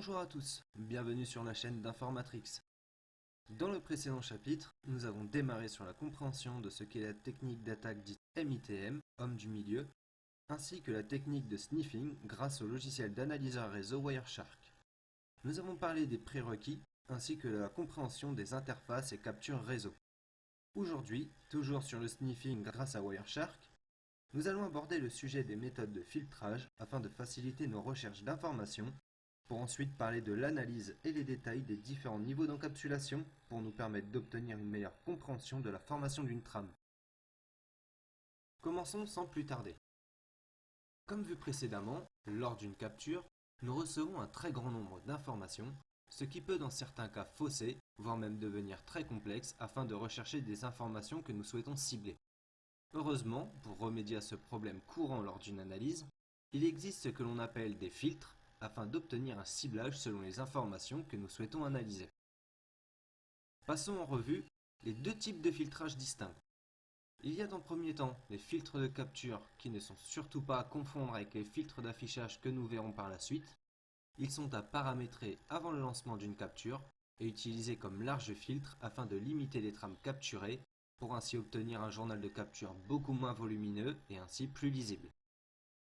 Bonjour à tous, bienvenue sur la chaîne d'Informatrix. Dans le précédent chapitre, nous avons démarré sur la compréhension de ce qu'est la technique d'attaque dite MITM, homme du milieu, ainsi que la technique de sniffing grâce au logiciel d'analyseur réseau Wireshark. Nous avons parlé des prérequis, ainsi que de la compréhension des interfaces et captures réseau. Aujourd'hui, toujours sur le sniffing grâce à Wireshark, nous allons aborder le sujet des méthodes de filtrage afin de faciliter nos recherches d'informations, pour ensuite parler de l'analyse et les détails des différents niveaux d'encapsulation pour nous permettre d'obtenir une meilleure compréhension de la formation d'une trame. Commençons sans plus tarder. Comme vu précédemment, lors d'une capture, nous recevons un très grand nombre d'informations, ce qui peut dans certains cas fausser, voire même devenir très complexe afin de rechercher des informations que nous souhaitons cibler. Heureusement, pour remédier à ce problème courant lors d'une analyse, il existe ce que l'on appelle des filtres, afin d'obtenir un ciblage selon les informations que nous souhaitons analyser. Passons en revue les deux types de filtrage distincts. Il y a en premier temps les filtres de capture qui ne sont surtout pas à confondre avec les filtres d'affichage que nous verrons par la suite. Ils sont à paramétrer avant le lancement d'une capture et utilisés comme large filtre afin de limiter les trames capturées pour ainsi obtenir un journal de capture beaucoup moins volumineux et ainsi plus lisible.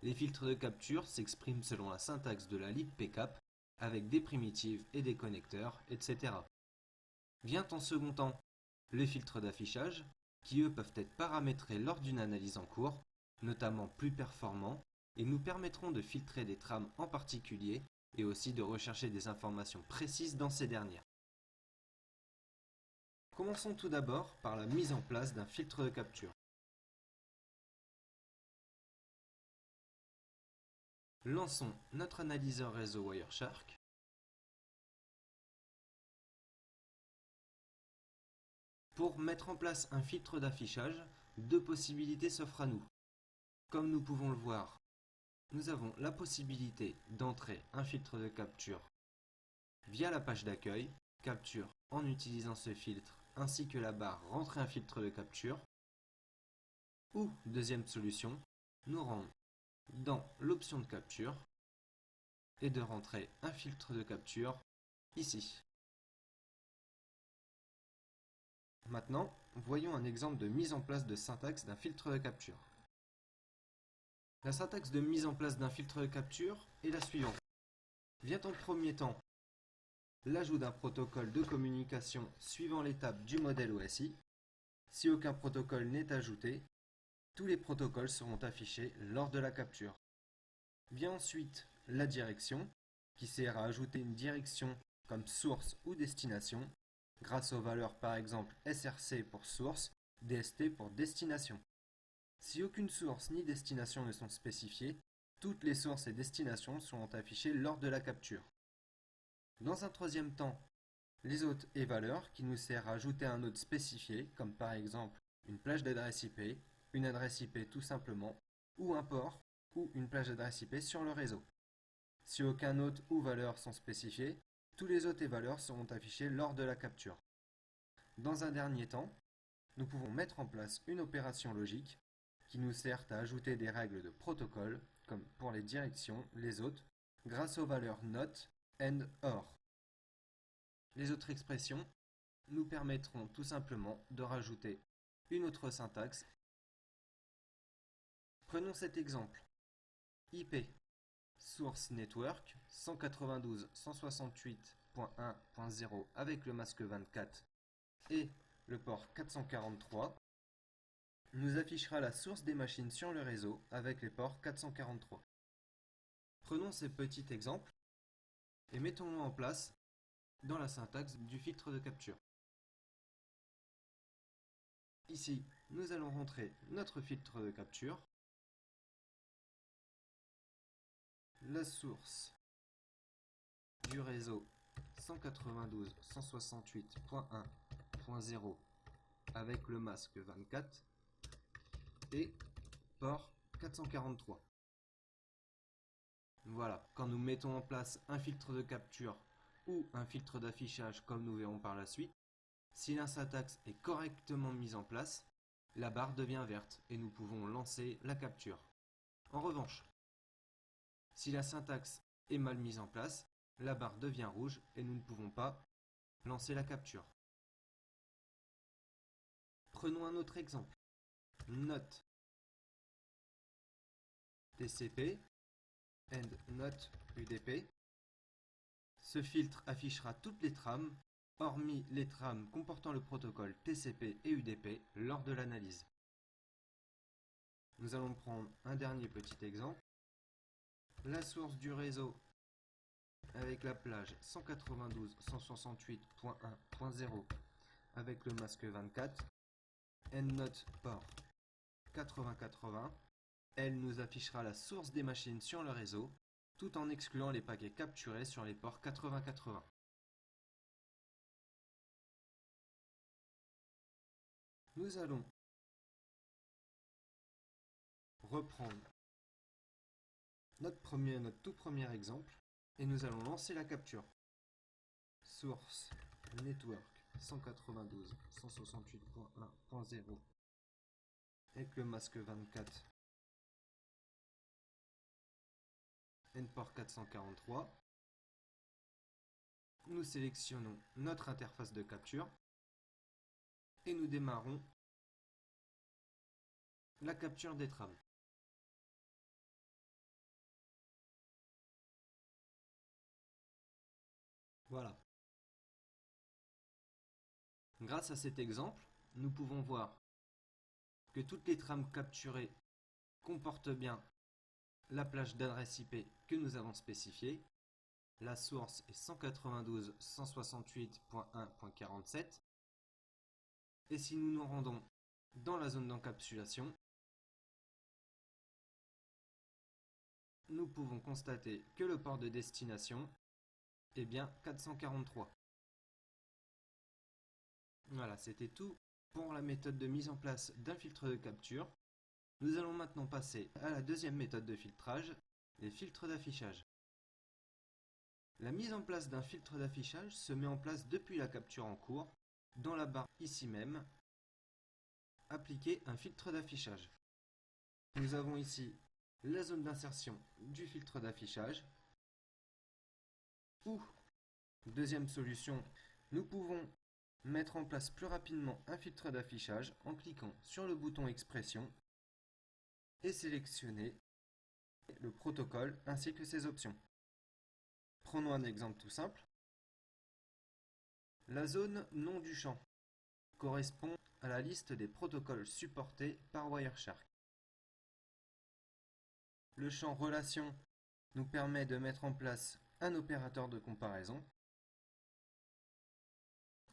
Les filtres de capture s'expriment selon la syntaxe de la libpcap avec des primitives et des connecteurs, etc. Vient en second temps les filtres d'affichage qui eux peuvent être paramétrés lors d'une analyse en cours, notamment plus performants, et nous permettront de filtrer des trames en particulier et aussi de rechercher des informations précises dans ces dernières. Commençons tout d'abord par la mise en place d'un filtre de capture. Lançons notre analyseur réseau Wireshark. Pour mettre en place un filtre d'affichage, deux possibilités s'offrent à nous. Comme nous pouvons le voir, nous avons la possibilité d'entrer un filtre de capture via la page d'accueil, capture en utilisant ce filtre, ainsi que la barre rentrer un filtre de capture. Ou, deuxième solution, nous rendre dans l'option de capture et de rentrer un filtre de capture ici. Maintenant, voyons un exemple de mise en place de syntaxe d'un filtre de capture. La syntaxe de mise en place d'un filtre de capture est la suivante. Vient en premier temps l'ajout d'un protocole de communication suivant l'étape du modèle OSI. Si aucun protocole n'est ajouté, tous les protocoles seront affichés lors de la capture. Vient ensuite la direction, qui sert à ajouter une direction comme source ou destination, grâce aux valeurs par exemple SRC pour source, DST pour destination. Si aucune source ni destination ne sont spécifiées, toutes les sources et destinations seront affichées lors de la capture. Dans un troisième temps, les hôtes et valeurs qui nous servent à ajouter un hôte spécifié, comme par exemple une plage d'adresse IP, une adresse IP tout simplement, ou un port ou une plage d'adresse IP sur le réseau. Si aucun hôte ou valeur sont spécifiés, tous les hôtes et valeurs seront affichés lors de la capture. Dans un dernier temps, nous pouvons mettre en place une opération logique qui nous sert à ajouter des règles de protocole, comme pour les directions, les hôtes, grâce aux valeurs NOT, AND, OR. Les autres expressions nous permettront tout simplement de rajouter une autre syntaxe. Prenons cet exemple. IP, source network, 192.168.1.0 avec le masque 24 et le port 443, nous affichera la source des machines sur le réseau avec les ports 443. Prenons ces petits exemples et mettons-les en place dans la syntaxe du filtre de capture. Ici, nous allons rentrer notre filtre de capture, la source du réseau 192.168.1.0 avec le masque 24 et port 443. Voilà, quand nous mettons en place un filtre de capture ou un filtre d'affichage comme nous verrons par la suite, si la syntaxe est correctement mise en place, la barre devient verte et nous pouvons lancer la capture. En revanche, si la syntaxe est mal mise en place, la barre devient rouge et nous ne pouvons pas lancer la capture. Prenons un autre exemple. Note TCP and note UDP. Ce filtre affichera toutes les trames, hormis les trames comportant le protocole TCP et UDP lors de l'analyse. Nous allons prendre un dernier petit exemple. La source du réseau avec la plage 192.168.1.0 avec le masque 24, EndNote port 8080, elle nous affichera la source des machines sur le réseau, tout en excluant les paquets capturés sur les ports 8080. Nous allons reprendre notre tout premier exemple et nous allons lancer la capture. Source network 192.168.1.0 avec le masque 24, endport 443. Nous sélectionnons notre interface de capture et nous démarrons la capture des trames. Voilà. Grâce à cet exemple, nous pouvons voir que toutes les trames capturées comportent bien la plage d'adresse IP que nous avons spécifiée. La source est 192.168.1.47. Et si nous nous rendons dans la zone d'encapsulation, nous pouvons constater que le port de destination est bien 443. Voilà, c'était tout pour la méthode de mise en place d'un filtre de capture. Nous allons maintenant passer à la deuxième méthode de filtrage, les filtres d'affichage. La mise en place d'un filtre d'affichage se met en place depuis la capture en cours, dans la barre ici même, appliquer un filtre d'affichage. Nous avons ici la zone d'insertion du filtre d'affichage, ou, deuxième solution, nous pouvons mettre en place plus rapidement un filtre d'affichage en cliquant sur le bouton expression et sélectionner le protocole ainsi que ses options. Prenons un exemple tout simple. La zone nom du champ correspond à la liste des protocoles supportés par Wireshark. Le champ relation nous permet de mettre en place un opérateur de comparaison.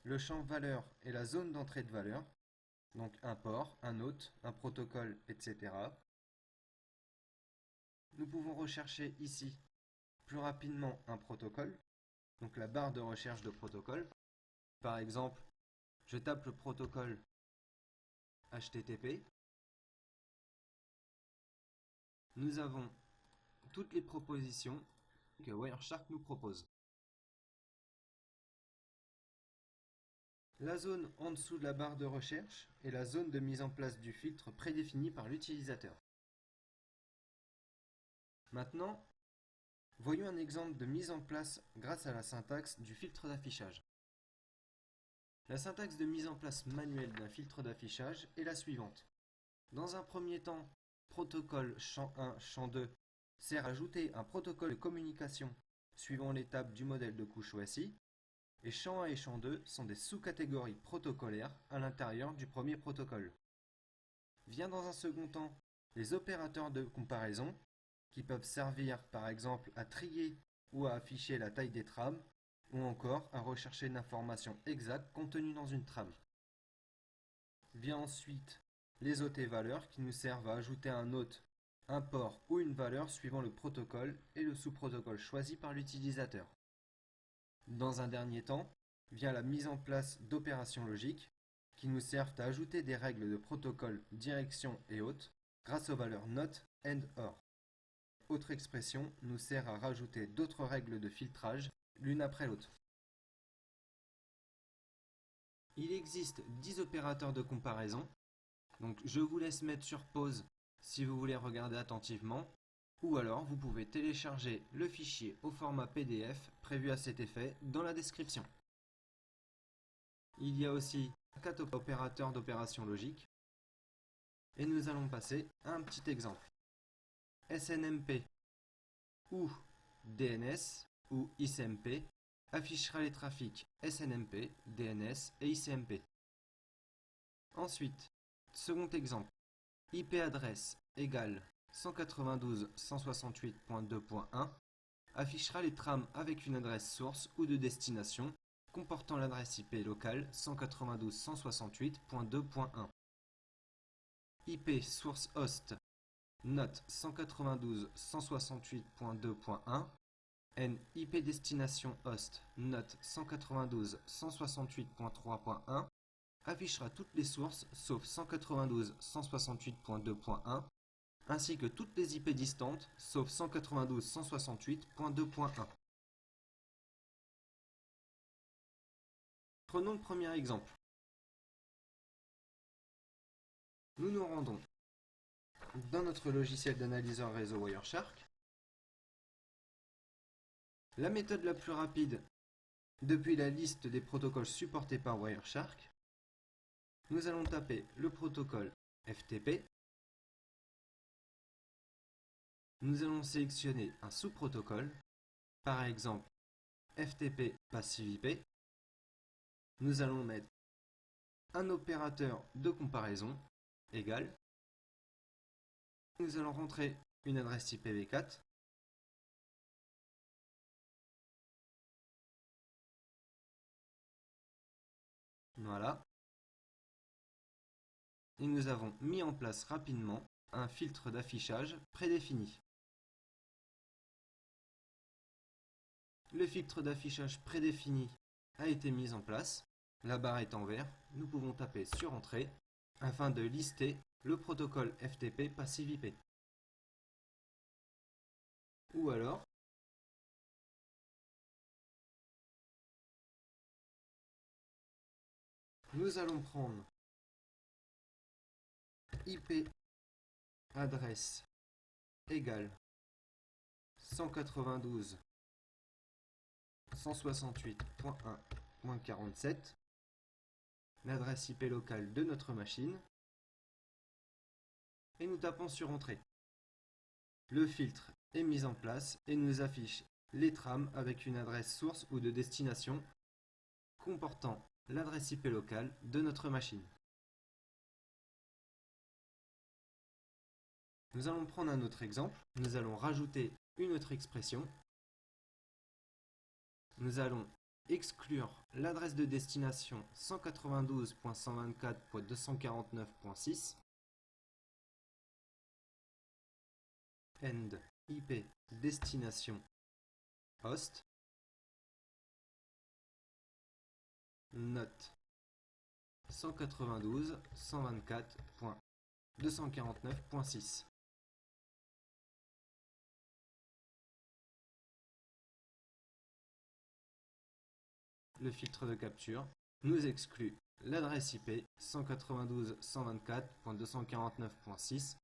Le champ valeur est la zone d'entrée de valeur, donc un port, un hôte, un protocole, etc. Nous pouvons rechercher ici plus rapidement un protocole, donc la barre de recherche de protocole. Par exemple, je tape le protocole HTTP. Nous avons toutes les propositions que Wireshark nous propose. La zone en dessous de la barre de recherche est la zone de mise en place du filtre prédéfinie par l'utilisateur. Maintenant, voyons un exemple de mise en place grâce à la syntaxe du filtre d'affichage. La syntaxe de mise en place manuelle d'un filtre d'affichage est la suivante. Dans un premier temps, protocole champ 1, champ 2 sert à ajouter un protocole de communication suivant l'étape du modèle de couche OSI, et champ 1 et champ 2 sont des sous-catégories protocolaires à l'intérieur du premier protocole. Vient dans un second temps les opérateurs de comparaison qui peuvent servir par exemple à trier ou à afficher la taille des trames ou encore à rechercher une information exacte contenue dans une trame. Vient ensuite les hôtes et valeurs qui nous servent à ajouter un hôte, un port ou une valeur suivant le protocole et le sous-protocole choisi par l'utilisateur. Dans un dernier temps, vient la mise en place d'opérations logiques qui nous servent à ajouter des règles de protocole, direction et hôte grâce aux valeurs NOT, AND, OR. Autre expression nous sert à rajouter d'autres règles de filtrage l'une après l'autre. Il existe 10 opérateurs de comparaison, donc je vous laisse mettre sur pause si vous voulez regarder attentivement. Ou alors vous pouvez télécharger le fichier au format PDF prévu à cet effet dans la description. Il y a aussi 4 opérateurs d'opération logique. Et nous allons passer à un petit exemple. SNMP ou DNS ou ICMP affichera les trafics SNMP, DNS et ICMP. Ensuite, second exemple, IP adresse égale 192.168.2.1 affichera les trames avec une adresse source ou de destination comportant l'adresse IP locale 192.168.2.1. IP source host note 192.168.2.1 N IP destination host note 192.168.3.1 affichera toutes les sources sauf 192.168.2.1 ainsi que toutes les IP distantes sauf 192.168.2.1. Prenons le premier exemple. Nous nous rendons dans notre logiciel d'analyseur réseau Wireshark. La méthode la plus rapide depuis la liste des protocoles supportés par Wireshark, nous allons taper le protocole FTP. Nous allons sélectionner un sous-protocole, par exemple FTP Passive IP. Nous allons mettre un opérateur de comparaison égal. Nous allons rentrer une adresse IPv4. Voilà. Et nous avons mis en place rapidement un filtre d'affichage prédéfini. Le filtre d'affichage prédéfini a été mis en place. La barre est en vert. Nous pouvons taper sur Entrée afin de lister le protocole FTP Passive IP. Ou alors, nous allons prendre IP adresse égale 192.168.1.47, l'adresse IP locale de notre machine, et nous tapons sur Entrée. Le filtre est mis en place et nous affiche les trames avec une adresse source ou de destination comportant l'adresse IP locale de notre machine. Nous allons prendre un autre exemple. Nous allons rajouter une autre expression. Nous allons exclure l'adresse de destination 192.124.249.6 end IP destination host note 192.124.249.6. Le filtre de capture nous exclut l'adresse IP 192.124.249.6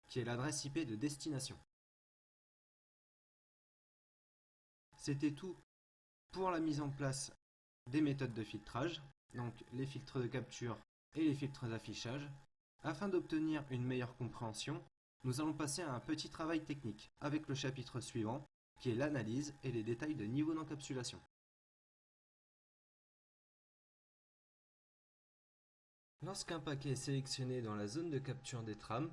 qui est l'adresse IP de destination. C'était tout pour la mise en place des méthodes de filtrage, donc les filtres de capture et les filtres d'affichage. Afin d'obtenir une meilleure compréhension, nous allons passer à un petit travail technique avec le chapitre suivant qui est l'analyse et les détails de niveau d'encapsulation. Lorsqu'un paquet est sélectionné dans la zone de capture des trames,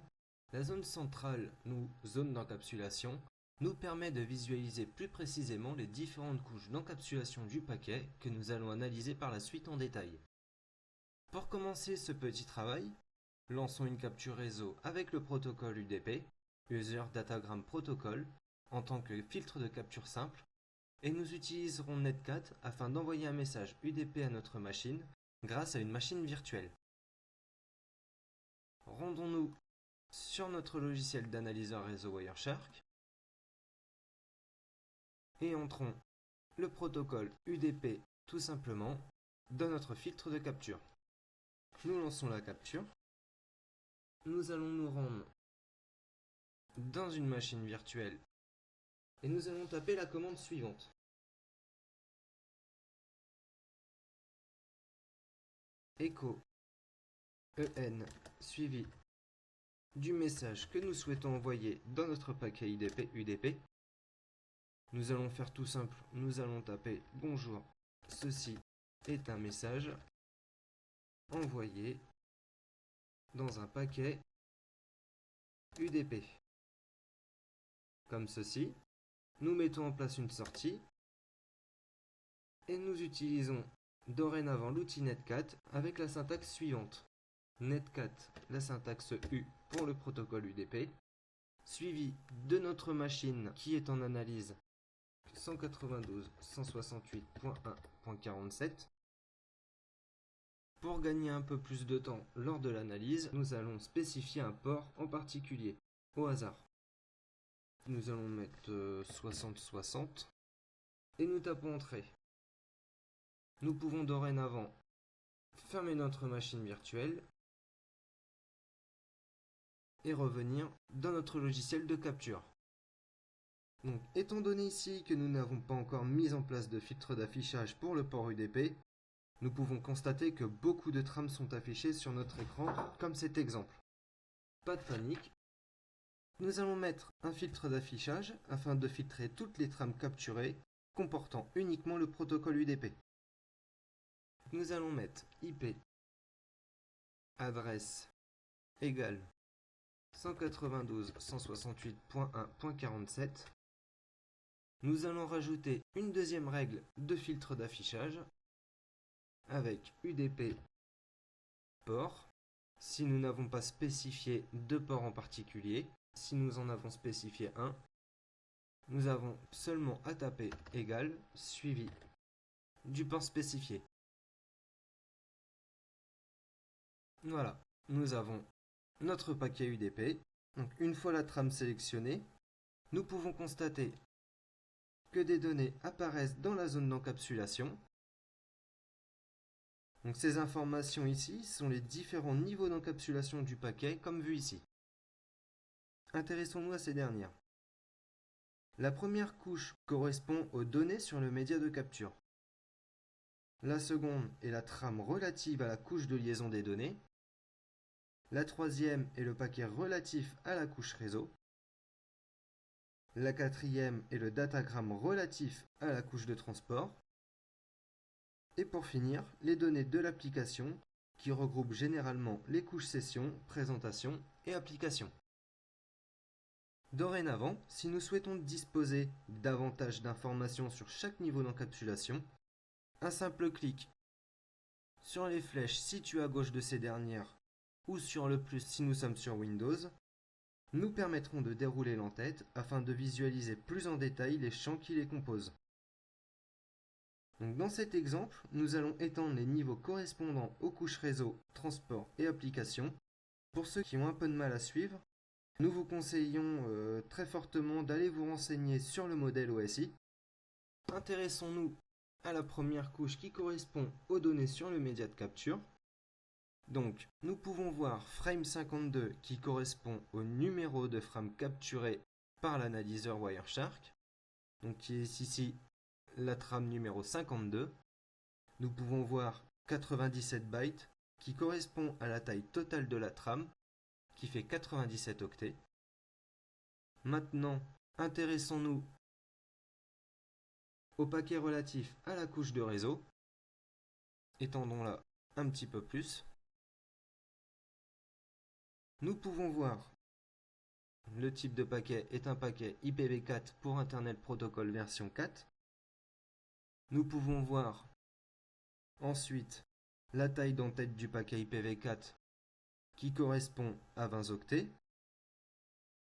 la zone centrale, ou zone d'encapsulation, nous permet de visualiser plus précisément les différentes couches d'encapsulation du paquet que nous allons analyser par la suite en détail. Pour commencer ce petit travail, lançons une capture réseau avec le protocole UDP, User Datagram Protocol, en tant que filtre de capture simple, et nous utiliserons Netcat afin d'envoyer un message UDP à notre machine grâce à une machine virtuelle. Rendons-nous sur notre logiciel d'analyseur réseau Wireshark et entrons le protocole UDP tout simplement dans notre filtre de capture. Nous lançons la capture. Nous allons nous rendre dans une machine virtuelle et nous allons taper la commande suivante. Echo EN suivi du message que nous souhaitons envoyer dans notre paquet UDP. Nous allons faire tout simple, nous allons taper bonjour, ceci est un message envoyé dans un paquet UDP. Comme ceci, nous mettons en place une sortie et nous utilisons dorénavant l'outil Netcat avec la syntaxe suivante. Netcat, la syntaxe U pour le protocole UDP, suivi de notre machine qui est en analyse 192.168.1.47. Pour gagner un peu plus de temps lors de l'analyse, nous allons spécifier un port en particulier, au hasard. Nous allons mettre 6060 et nous tapons Entrée. Nous pouvons dorénavant fermer notre machine virtuelle et revenir dans notre logiciel de capture. Donc, étant donné ici que nous n'avons pas encore mis en place de filtre d'affichage pour le port UDP, nous pouvons constater que beaucoup de trames sont affichées sur notre écran, comme cet exemple. Pas de panique. Nous allons mettre un filtre d'affichage afin de filtrer toutes les trames capturées comportant uniquement le protocole UDP. Nous allons mettre IP adresse égale 192.168.1.47. Nous allons rajouter une deuxième règle de filtre d'affichage avec UDP port. Si nous n'avons pas spécifié de port en particulier, si nous en avons spécifié un, nous avons seulement à taper égal suivi du port spécifié. Voilà, nous avons notre paquet UDP. Donc, une fois la trame sélectionnée, nous pouvons constater que des données apparaissent dans la zone d'encapsulation. Donc, ces informations ici sont les différents niveaux d'encapsulation du paquet, comme vu ici. Intéressons-nous à ces dernières. La première couche correspond aux données sur le média de capture. La seconde est la trame relative à la couche de liaison des données. La troisième est le paquet relatif à la couche réseau. La quatrième est le datagramme relatif à la couche de transport. Et pour finir, les données de l'application qui regroupent généralement les couches session, présentation et application. Dorénavant, si nous souhaitons disposer davantage d'informations sur chaque niveau d'encapsulation, un simple clic sur les flèches situées à gauche de ces dernières ou sur le plus si nous sommes sur Windows, nous permettront de dérouler l'entête afin de visualiser plus en détail les champs qui les composent. Donc dans cet exemple, nous allons étendre les niveaux correspondant aux couches réseau, transport et application. Pour ceux qui ont un peu de mal à suivre, nous vous conseillons très fortement d'aller vous renseigner sur le modèle OSI. Intéressons-nous à la première couche qui correspond aux données sur le média de capture. Donc, nous pouvons voir frame 52 qui correspond au numéro de frame capturé par l'analyseur Wireshark, donc qui est ici la trame numéro 52. Nous pouvons voir 97 bytes qui correspond à la taille totale de la trame, qui fait 97 octets. Maintenant, intéressons-nous au paquet relatif à la couche de réseau. Étendons-la un petit peu plus. Nous pouvons voir le type de paquet est un paquet IPv4 pour Internet Protocol version 4. Nous pouvons voir ensuite la taille d'entête du paquet IPv4 qui correspond à 20 octets.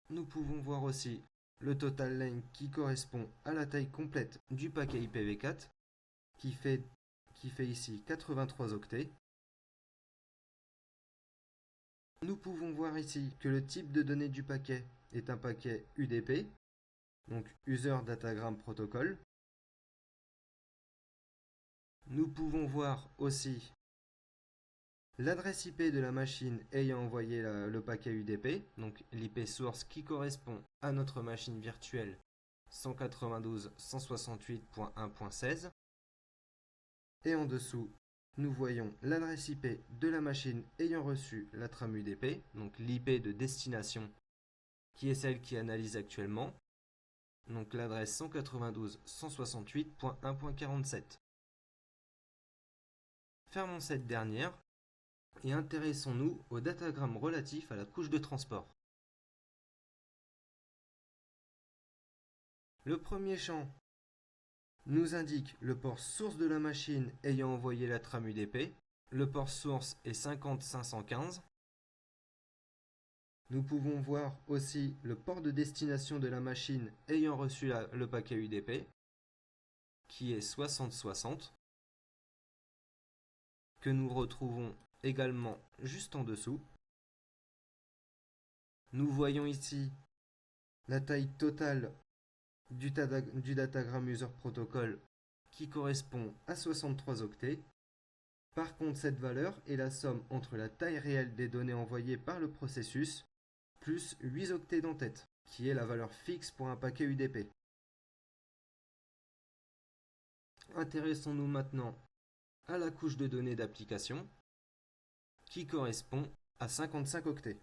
Nous pouvons voir aussi le total length qui correspond à la taille complète du paquet IPv4 qui fait ici 83 octets. Nous pouvons voir ici que le type de données du paquet est un paquet UDP, donc User Datagram Protocol. Nous pouvons voir aussi l'adresse IP de la machine ayant envoyé le paquet UDP, donc l'IP source qui correspond à notre machine virtuelle 192.168.1.16. Et en dessous, nous voyons l'adresse IP de la machine ayant reçu la trame UDP, donc l'IP de destination qui est celle qui analyse actuellement, donc l'adresse 192.168.1.47. Fermons cette dernière et intéressons-nous au datagramme relatif à la couche de transport. Le premier champ nous indique le port source de la machine ayant envoyé la trame UDP. Le port source est 50515. Nous pouvons voir aussi le port de destination de la machine ayant reçu le paquet UDP, qui est 6060, que nous retrouvons également juste en dessous. Nous voyons ici la taille totale du datagramme user protocol qui correspond à 63 octets. Par contre, cette valeur est la somme entre la taille réelle des données envoyées par le processus plus 8 octets d'entête, qui est la valeur fixe pour un paquet UDP. Intéressons-nous maintenant à la couche de données d'application, qui correspond à 55 octets.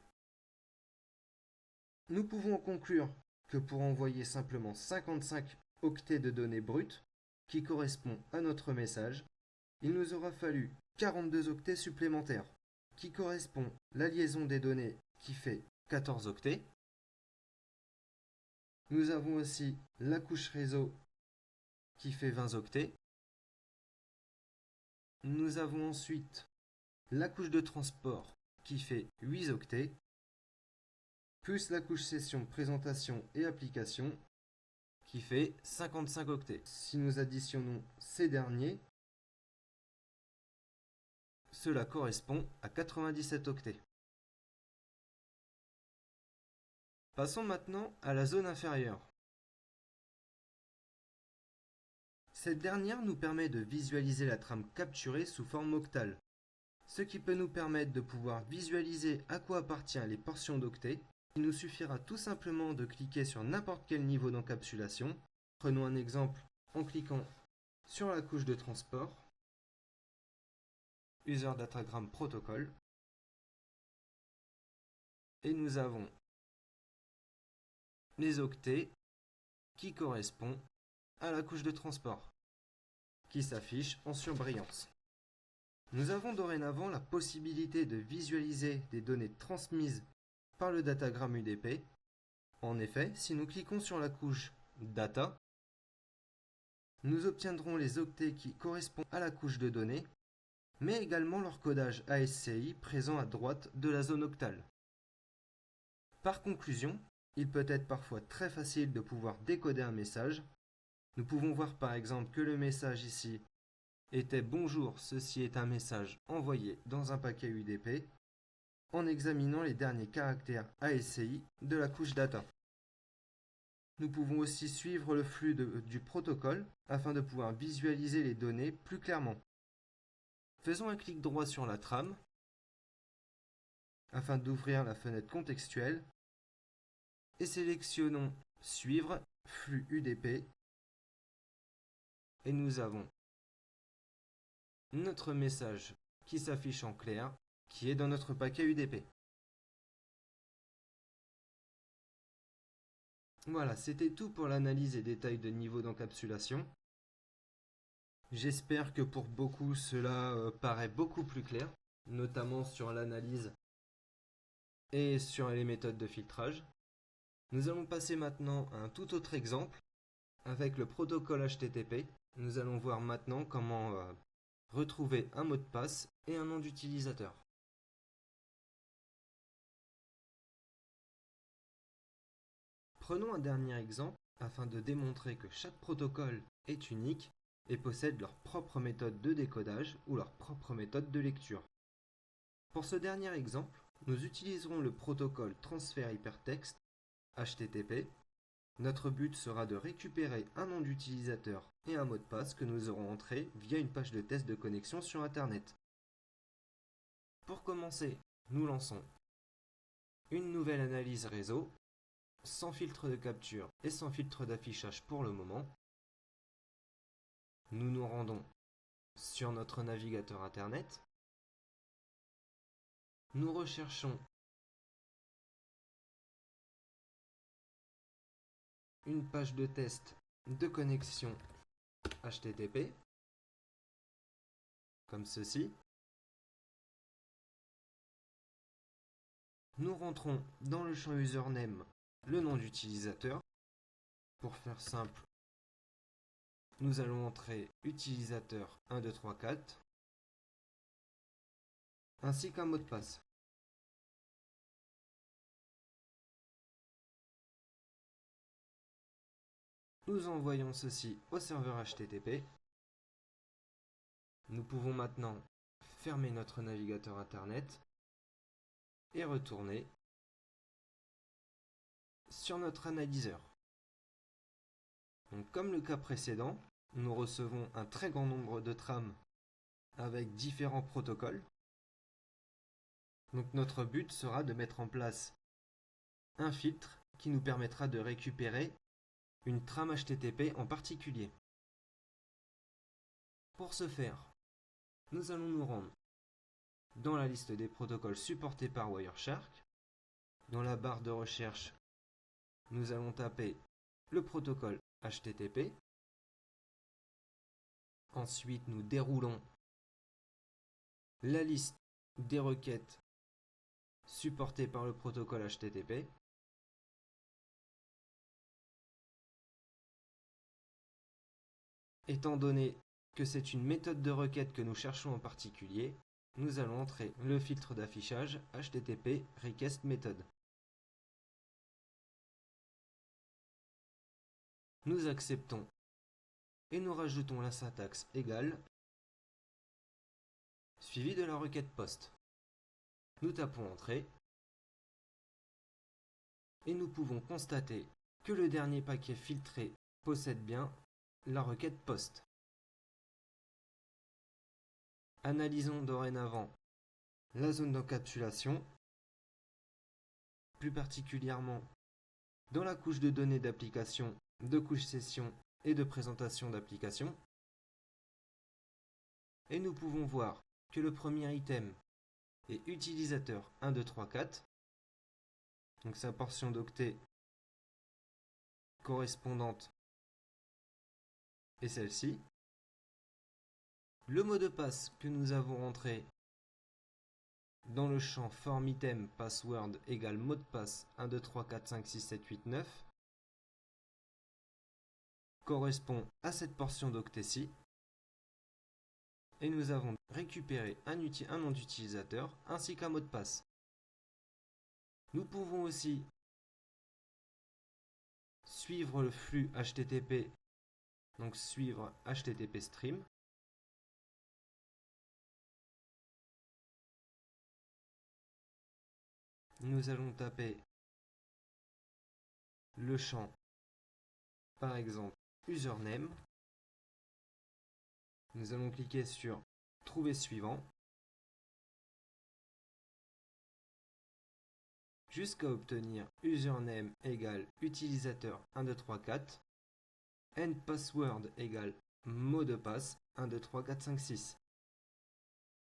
Nous pouvons conclure que pour envoyer simplement 55 octets de données brutes, qui correspond à notre message, il nous aura fallu 42 octets supplémentaires, qui correspond à la liaison des données qui fait 14 octets. Nous avons aussi la couche réseau qui fait 20 octets. Nous avons ensuite la couche de transport qui fait 8 octets, plus la couche session, présentation et application qui fait 55 octets. Si nous additionnons ces derniers, cela correspond à 97 octets. Passons maintenant à la zone inférieure. Cette dernière nous permet de visualiser la trame capturée sous forme octale, ce qui peut nous permettre de pouvoir visualiser à quoi appartiennent les portions d'octets. Il nous suffira tout simplement de cliquer sur n'importe quel niveau d'encapsulation. Prenons un exemple en cliquant sur la couche de transport, User Datagram Protocol, et nous avons les octets qui correspondent à la couche de transport, qui s'affiche en surbrillance. Nous avons dorénavant la possibilité de visualiser des données transmises par le datagramme UDP. En effet, si nous cliquons sur la couche Data, nous obtiendrons les octets qui correspondent à la couche de données, mais également leur codage ASCII présent à droite de la zone octale. Par conclusion, il peut être parfois très facile de pouvoir décoder un message. Nous pouvons voir par exemple que le message ici était « Bonjour, ceci est un message envoyé dans un paquet UDP » en examinant les derniers caractères ASCII de la couche data. Nous pouvons aussi suivre le flux du protocole afin de pouvoir visualiser les données plus clairement. Faisons un clic droit sur la trame afin d'ouvrir la fenêtre contextuelle et sélectionnons Suivre, flux UDP, et nous avons notre message qui s'affiche en clair, qui est dans notre paquet UDP. Voilà, c'était tout pour l'analyse et détails de niveau d'encapsulation. J'espère que pour beaucoup cela paraît beaucoup plus clair, notamment sur l'analyse et sur les méthodes de filtrage. Nous allons passer maintenant à un tout autre exemple avec le protocole HTTP. Nous allons voir maintenant comment retrouver un mot de passe et un nom d'utilisateur. Prenons un dernier exemple afin de démontrer que chaque protocole est unique et possède leur propre méthode de décodage ou leur propre méthode de lecture. Pour ce dernier exemple, nous utiliserons le protocole transfert hypertexte HTTP. Notre but sera de récupérer un nom d'utilisateur et un mot de passe que nous aurons entré via une page de test de connexion sur Internet. Pour commencer, nous lançons une nouvelle analyse réseau, sans filtre de capture et sans filtre d'affichage pour le moment. Nous nous rendons sur notre navigateur internet. Nous recherchons une page de test de connexion HTTP, comme ceci. Nous rentrons dans le champ username le nom d'utilisateur. Pour faire simple, nous allons entrer utilisateur 1234 ainsi qu'un mot de passe. Nous envoyons ceci au serveur HTTP. Nous pouvons maintenant fermer notre navigateur internet et retourner sur notre analyseur. Donc, comme le cas précédent, nous recevons un très grand nombre de trames avec différents protocoles. Donc notre but sera de mettre en place un filtre qui nous permettra de récupérer une trame HTTP en particulier. Pour ce faire, nous allons nous rendre dans la liste des protocoles supportés par Wireshark. Dans la barre de recherche, nous allons taper le protocole HTTP. Ensuite, nous déroulons la liste des requêtes supportées par le protocole HTTP. Étant donné que c'est une méthode de requête que nous cherchons en particulier, nous allons entrer le filtre d'affichage HTTP request method. Nous acceptons et nous rajoutons la syntaxe égale suivi de la requête post. Nous tapons entrée et nous pouvons constater que le dernier paquet filtré possède bien la requête post. Analysons dorénavant la zone d'encapsulation, plus particulièrement dans la couche de données d'application, de couche session et de présentation d'application. Et nous pouvons voir que le premier item est utilisateur 1234, donc sa portion d'octet correspondante est celle-ci. Le mot de passe que nous avons rentré dans le champ form item password égale mot de passe 123456789 correspond à cette portion d'octet-ci. Et nous avons récupéré un nom d'utilisateur ainsi qu'un mot de passe. Nous pouvons aussi suivre le flux HTTP, donc suivre HTTP stream. Nous allons taper le champ, par exemple, username. Nous allons cliquer sur trouver suivant jusqu'à obtenir username égale utilisateur 1234 and password égale mot de passe 123456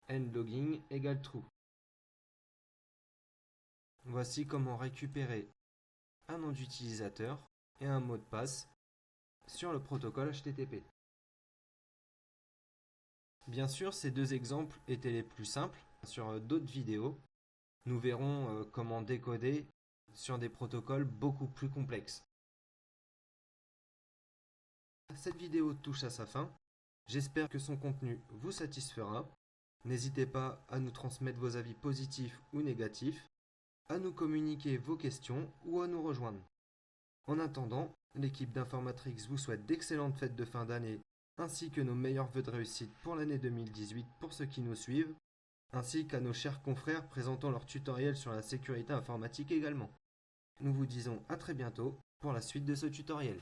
and logging égale true. Voici comment récupérer un nom d'utilisateur et un mot de passe sur le protocole HTTP. Bien sûr, ces deux exemples étaient les plus simples. Sur d'autres vidéos, nous verrons comment décoder sur des protocoles beaucoup plus complexes. Cette vidéo touche à sa fin. J'espère que son contenu vous satisfera. N'hésitez pas à nous transmettre vos avis positifs ou négatifs, à nous communiquer vos questions ou à nous rejoindre. En attendant, l'équipe d'Informatrix vous souhaite d'excellentes fêtes de fin d'année ainsi que nos meilleurs vœux de réussite pour l'année 2018 pour ceux qui nous suivent, ainsi qu'à nos chers confrères présentant leurs tutoriels sur la sécurité informatique également. Nous vous disons à très bientôt pour la suite de ce tutoriel.